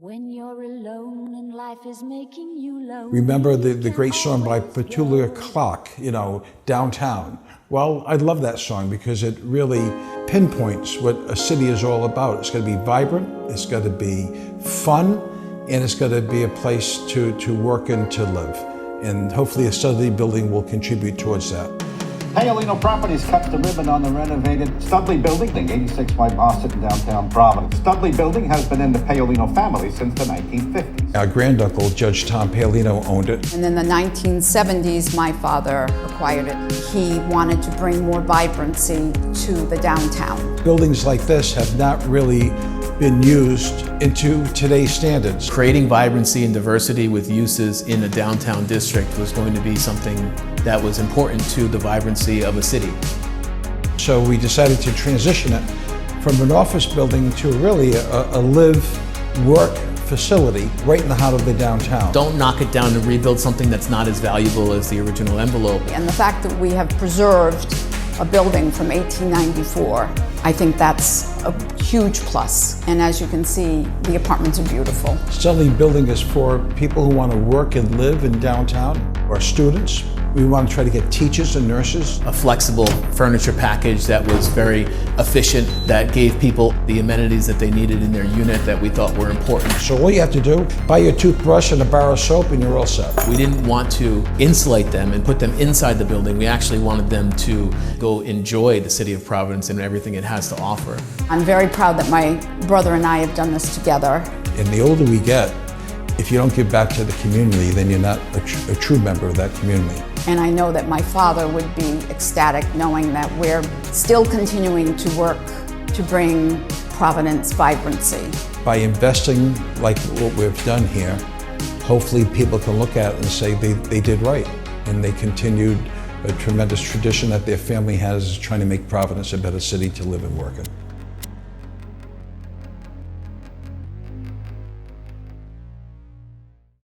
When you're alone and life is making you lonely. Remember the great song by Petula Clark, Downtown. Well, I love that song because it really pinpoints what a city is all about. It's got to be vibrant, it's got to be fun, and it's got to be a place to work and to live. And hopefully a Studley building will contribute towards that. Paolino Properties cuts the ribbon on the renovated Studley Building, 86 Weybosset in downtown Providence. Studley Building has been in the Paolino family since the 1950s. Our granduncle, Judge Tom Paolino, owned it. And in the 1970s, my father acquired it. He wanted to bring more vibrancy to the downtown. Buildings like this have not really been used into today's standards. Creating vibrancy and diversity with uses in the downtown district was going to be something that was important to the vibrancy of a city. So we decided to transition it from an office building to really a live-work facility right in the heart of the downtown. Don't knock it down and rebuild something that's not as valuable as the original envelope. And the fact that we have preserved a building from 1894, I think that's a huge plus. And as you can see, the apartments are beautiful. Studley Building is for people who want to work and live in downtown, or students. We want to try to get teachers and nurses. A flexible furniture package that was very efficient, that gave people the amenities that they needed in their unit that we thought were important. So all you have to do, buy your toothbrush and a bar of soap and you're all set. We didn't want to insulate them and put them inside the building. We actually wanted them to go enjoy the city of Providence and everything it has to offer. I'm very proud that my brother and I have done this together. And the older we get, if you don't give back to the community, then you're not a true member of that community. And I know that my father would be ecstatic knowing that we're still continuing to work to bring Providence vibrancy. By investing like what we've done here, hopefully people can look at it and say they did right. And they continued a tremendous tradition that their family has, trying to make Providence a better city to live and work in.